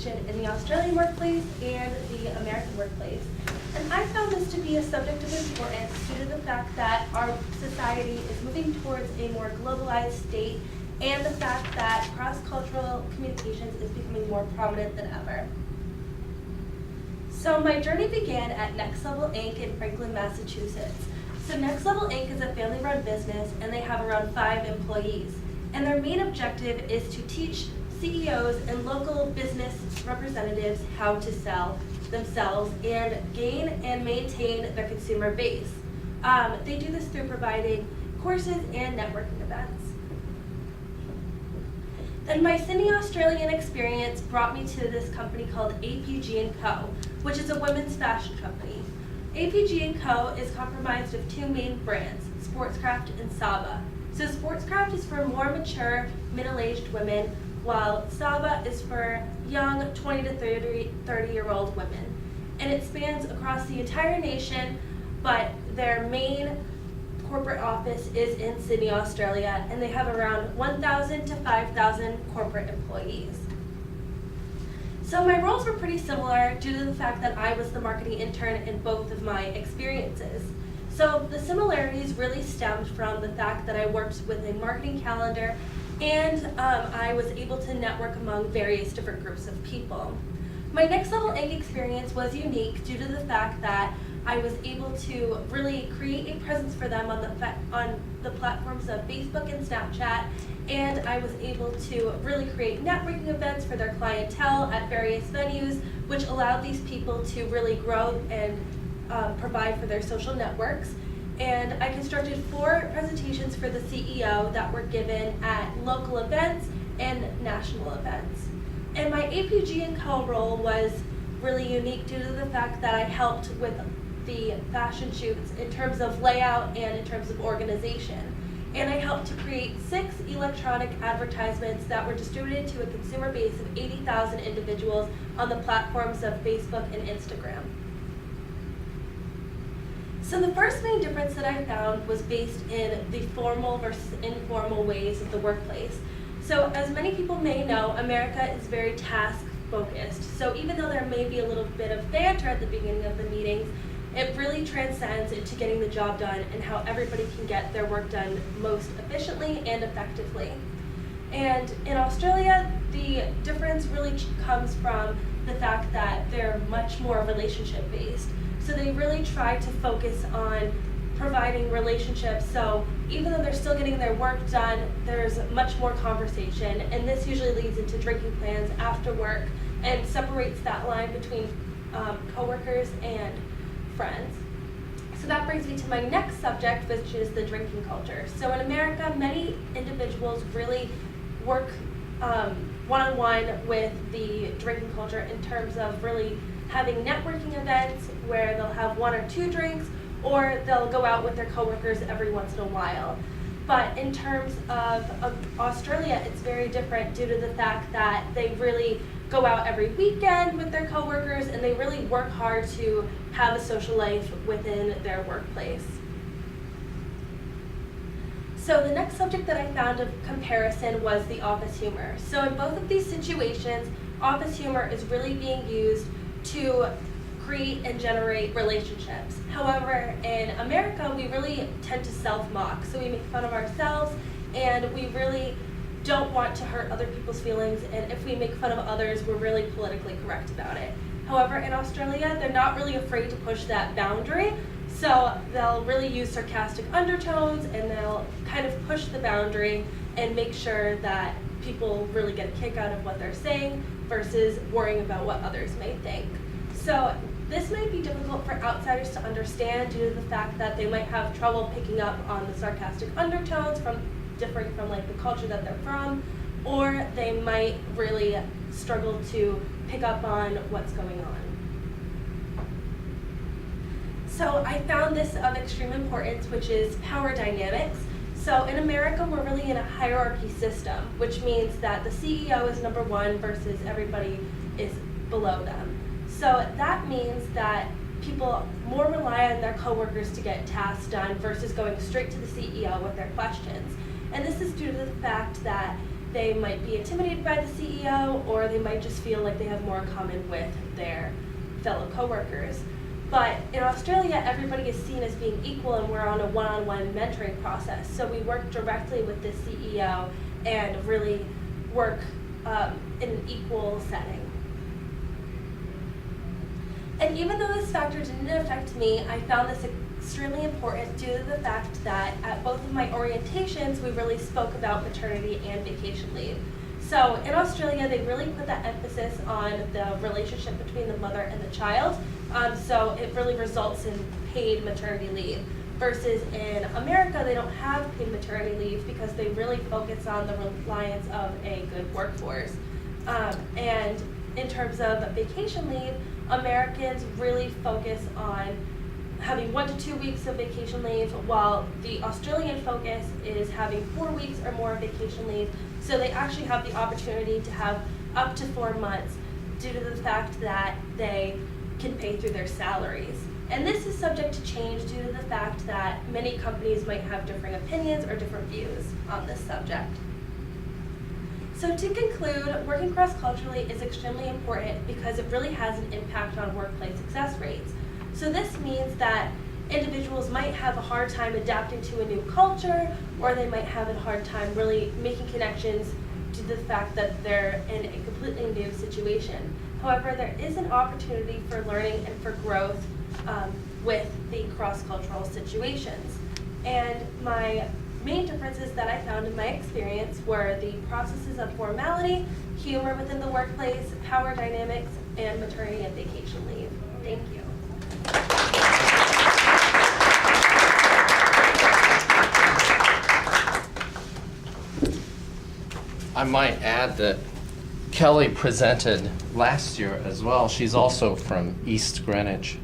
communication in the Australian workplace and the American workplace. And I found this to be a subject of importance due to the fact that our society is moving towards a more globalized state and the fact that cross-cultural communications is becoming more prominent than ever. So my journey began at Next Level Inc. in Franklin, Massachusetts. So Next Level Inc. is a family-run business and they have around 5 employees. And their main objective is to teach CEOs and local business representatives how to sell themselves and gain and maintain their consumer base. They do this through providing courses and networking events. Then my Sydney, Australian experience brought me to this company called APG & Co., which is a women's fashion company. APG & Co. is comprised of 2 main brands, Sportscraft and Saba. So Sportscraft is for more mature, middle-aged women, while Saba is for young 20 to 30-year-old women. And it spans across the entire nation, but their main corporate office is in Sydney, Australia, and they have around 1,000 to 5,000 corporate employees. So my roles were pretty similar due to the fact that I was the marketing intern in both of my experiences. So the similarities really stemmed from the fact that I worked with a marketing calendar and I was able to network among various different groups of people. My Next Level Inc. experience was unique due to the fact that I was able to really create a presence for them on the platforms of Facebook and Snapchat, and I was able to really create networking events for their clientele at various venues, which allowed these people to really grow and provide for their social networks. And I constructed 4 presentations for the CEO that were given at local events and national events. And my APG & Co. role was really unique due to the fact that I helped with the fashion shoots in terms of layout and in terms of organization. And I helped to create 6 electronic advertisements that were distributed to a consumer base of 80,000 individuals on the platforms of Facebook and Instagram. So the first main difference that I found was based in the formal versus informal ways of the workplace. So as many people may know, America is very task focused. So even though there may be a little bit of banter at the beginning of the meetings, it really transcends into getting the job done and how everybody can get their work done most efficiently and effectively. And in Australia, the difference really comes from the fact that they're much more relationship based. So they really try to focus on providing relationships. So even though they're still getting their work done, there's much more conversation, and this usually leads into drinking plans after work and separates that line between coworkers and friends. So that brings me to my next subject, which is the drinking culture. So in America, many individuals really work one-on-one with the drinking culture in terms of really having networking events where they'll have 1 or 2 drinks, or they'll go out with their coworkers every once in a while. But in terms of Australia, it's very different due to the fact that they really go out every weekend with their coworkers and they really work hard to have a social life within their workplace. So the next subject that I found of comparison was the office humor. So in both of these situations, office humor is really being used to create and generate relationships. However, in America, we really tend to self-mock. So we make fun of ourselves and we really don't want to hurt other people's feelings, and if we make fun of others, we're really politically correct about it. However, in Australia, they're not really afraid to push that boundary, so they'll really use sarcastic undertones and they'll kind of push the boundary and make sure that people really get a kick out of what they're saying versus worrying about what others may think. So this might be difficult for outsiders to understand due to the fact that they might have trouble picking up on the sarcastic undertones differing from like the culture that they're from, or they might really struggle to pick up on what's going on. So I found this of extreme importance, which is power dynamics. So in America, we're really in a hierarchy system, which means that the CEO is number 1 versus everybody is below them. So that means that people more rely on their coworkers to get tasks done versus going straight to the CEO with their questions. And this is due to the fact that they might be intimidated by the CEO, or they might just feel like they have more in common with their fellow coworkers. But in Australia, everybody is seen as being equal, and we're on a one-on-one mentoring process. So we work directly with the CEO and really work in an equal setting. And even though this factor didn't affect me, I found this extremely important due to the fact that at both of my orientations, we really spoke about maternity and vacation leave. So in Australia, they really put that emphasis on the relationship between the mother and the child. So it really results in paid maternity leave. Versus in America, they don't have paid maternity leave because they really focus on the reliance of a good workforce. And in terms of vacation leave, Americans really focus on having 1 to 2 weeks of vacation leave, while the Australian focus is having 4 weeks or more of vacation leave. So they actually have the opportunity to have up to 4 months due to the fact that they can pay through their salaries. And this is subject to change due to the fact that many companies might have differing opinions or different views on this subject. So to conclude, working cross-culturally is extremely important because it really has an impact on workplace success rates. So this means that individuals might have a hard time adapting to a new culture, or they might have a hard time really making connections due to the fact that they're in a completely new situation. However, there is an opportunity for learning and for growth with the cross-cultural situations. And my main differences that I found in my experience were the processes of formality, humor within the workplace, power dynamics, and maternity and vacation leave. Thank you. I might add that Kellie presented last year as well. She's also from East Greenwich,